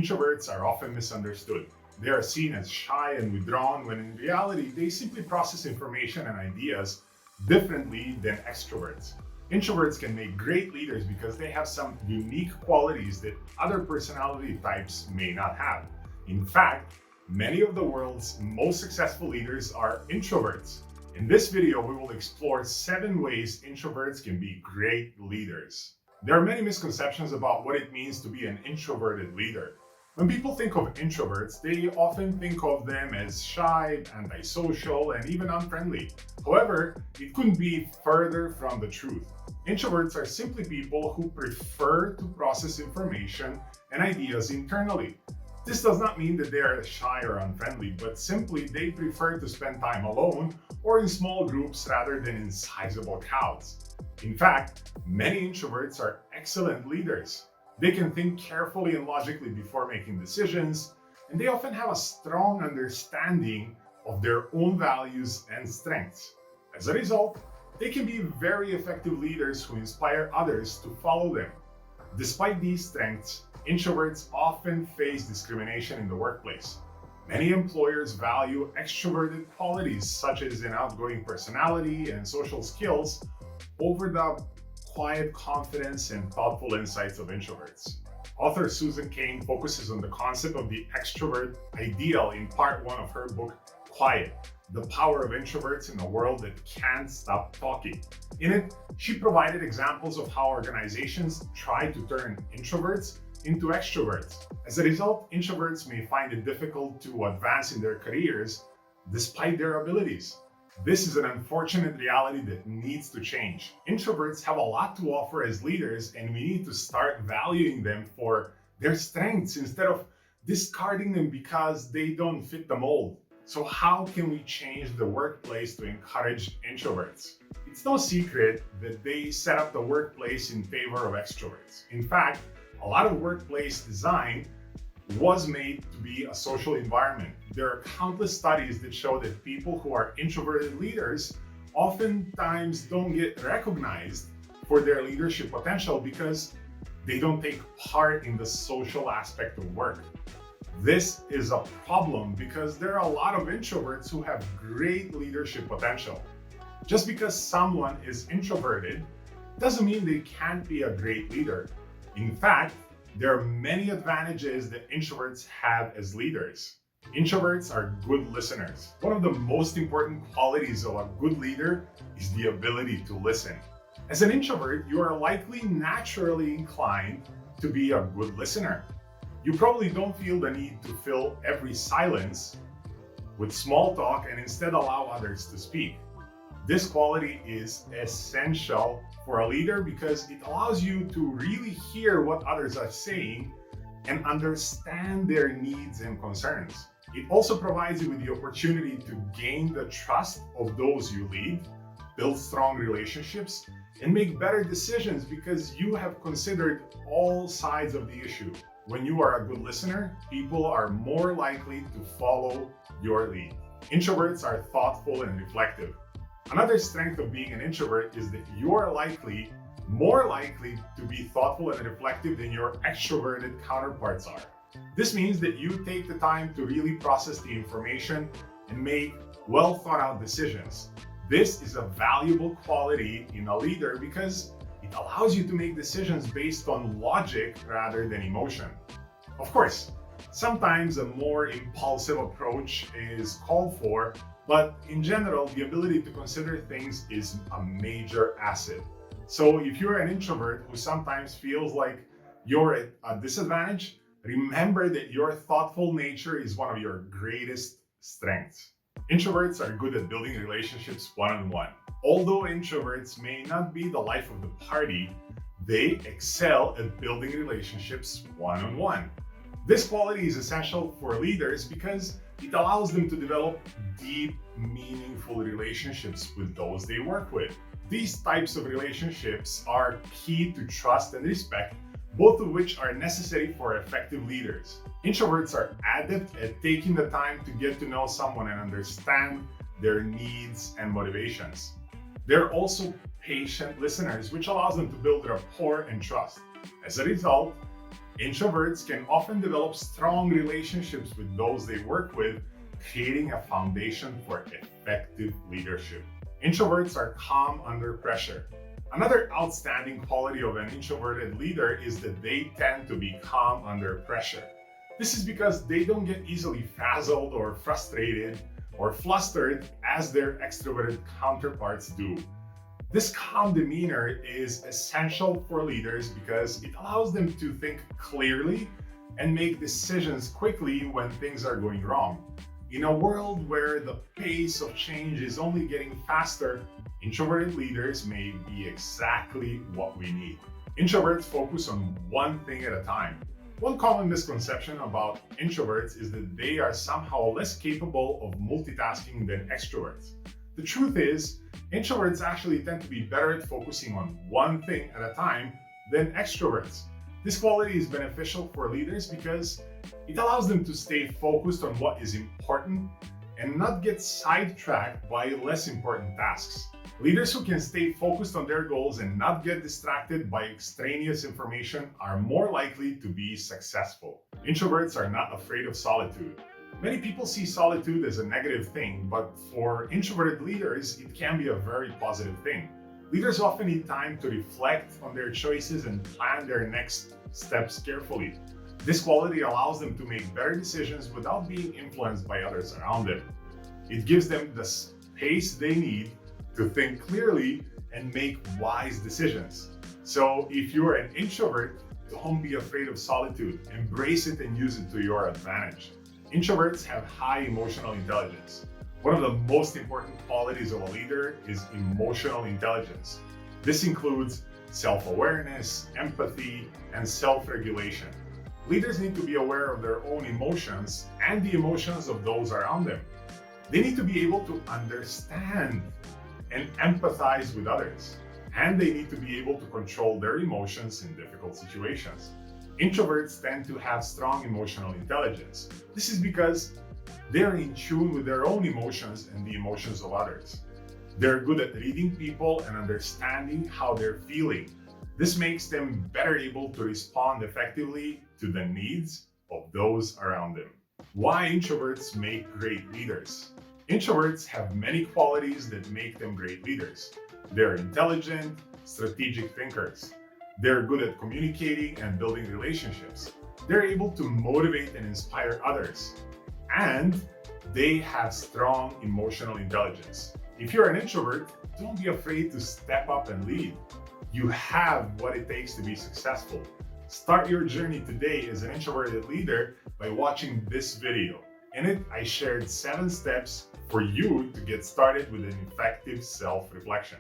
Introverts are often misunderstood. They are seen as shy and withdrawn when in reality they simply process information and ideas differently than extroverts. Introverts can make great leaders because they have some unique qualities that other personality types may not have. In fact, many of the world's most successful leaders are introverts. In this video, we will explore 7 ways introverts can be great leaders. There are many misconceptions about what it means to be an introverted leader. When people think of introverts, they often think of them as shy, antisocial, and even unfriendly. However, it couldn't be further from the truth. Introverts are simply people who prefer to process information and ideas internally. This does not mean that they are shy or unfriendly, but simply they prefer to spend time alone or in small groups rather than in sizable crowds. In fact, many introverts are excellent leaders. They can think carefully and logically before making decisions, and they often have a strong understanding of their own values and strengths. As a result, they can be very effective leaders who inspire others to follow them. Despite these strengths, introverts often face discrimination in the workplace. Many employers value extroverted qualities such as an outgoing personality and social skills over the quiet confidence and thoughtful insights of introverts. Author Susan Cain focuses on the concept of the extrovert ideal in part 1 of her book, Quiet: The Power of Introverts in a World That Can't Stop Talking. In it, she provided examples of how organizations try to turn introverts into extroverts. As a result, introverts may find it difficult to advance in their careers despite their abilities. This is an unfortunate reality that needs to change. Introverts have a lot to offer as leaders, and we need to start valuing them for their strengths instead of discarding them because they don't fit the mold. So how can we change the workplace to encourage introverts? It's no secret that they set up the workplace in favor of extroverts. In fact, a lot of workplace design was made to be a social environment. There are countless studies that show that people who are introverted leaders oftentimes don't get recognized for their leadership potential because they don't take part in the social aspect of work. This is a problem because there are a lot of introverts who have great leadership potential. Just because someone is introverted doesn't mean they can't be a great leader. In fact, there are many advantages that introverts have as leaders. Introverts are good listeners. One of the most important qualities of a good leader is the ability to listen. As an introvert, you are likely naturally inclined to be a good listener. You probably don't feel the need to fill every silence with small talk and instead allow others to speak. This quality is essential for a leader because it allows you to really hear what others are saying and understand their needs and concerns. It also provides you with the opportunity to gain the trust of those you lead, build strong relationships, and make better decisions because you have considered all sides of the issue. When you are a good listener, people are more likely to follow your lead. Introverts are thoughtful and reflective. Another strength of being an introvert is that you are more likely to be thoughtful and reflective than your extroverted counterparts are. This means that you take the time to really process the information and make well thought out decisions. This is a valuable quality in a leader because it allows you to make decisions based on logic rather than emotion. Of course, sometimes a more impulsive approach is called for, but in general, the ability to consider things is a major asset. So if you're an introvert who sometimes feels like you're at a disadvantage, remember that your thoughtful nature is one of your greatest strengths. Introverts are good at building relationships one-on-one. Although introverts may not be the life of the party, they excel at building relationships one-on-one. This quality is essential for leaders because it allows them to develop deep, meaningful relationships with those they work with. These types of relationships are key to trust and respect, both of which are necessary for effective leaders. Introverts are adept at taking the time to get to know someone and understand their needs and motivations. They're also patient listeners, which allows them to build rapport and trust. As a result, Introverts can often develop strong relationships with those they work with, creating a foundation for effective leadership. Introverts are calm under pressure. Another outstanding quality of an introverted leader is that they tend to be calm under pressure. This is because they don't get easily frazzled or frustrated or flustered as their extroverted counterparts do. This calm demeanor is essential for leaders because it allows them to think clearly and make decisions quickly when things are going wrong. In a world where the pace of change is only getting faster, introverted leaders may be exactly what we need. Introverts focus on one thing at a time. One common misconception about introverts is that they are somehow less capable of multitasking than extroverts. The truth is, introverts actually tend to be better at focusing on one thing at a time than extroverts. This quality is beneficial for leaders because it allows them to stay focused on what is important and not get sidetracked by less important tasks. Leaders who can stay focused on their goals and not get distracted by extraneous information are more likely to be successful. Introverts are not afraid of solitude. Many people see solitude as a negative thing, but for introverted leaders, it can be a very positive thing. Leaders often need time to reflect on their choices and plan their next steps carefully. This quality allows them to make better decisions without being influenced by others around them. It gives them the space they need to think clearly and make wise decisions. So if you're an introvert, don't be afraid of solitude. Embrace it and use it to your advantage. Introverts have high emotional intelligence. One of the most important qualities of a leader is emotional intelligence. This includes self-awareness, empathy, and self-regulation. Leaders need to be aware of their own emotions and the emotions of those around them. They need to be able to understand and empathize with others, and they need to be able to control their emotions in difficult situations. Introverts tend to have strong emotional intelligence. This is because they're in tune with their own emotions and the emotions of others. They're good at reading people and understanding how they're feeling. This makes them better able to respond effectively to the needs of those around them. Why introverts make great leaders? Introverts have many qualities that make them great leaders. They're intelligent, strategic thinkers. They're good at communicating and building relationships. They're able to motivate and inspire others. And they have strong emotional intelligence. If you're an introvert, don't be afraid to step up and lead. You have what it takes to be successful. Start your journey today as an introverted leader by watching this video. In it, I shared 7 steps for you to get started with an effective self-reflection.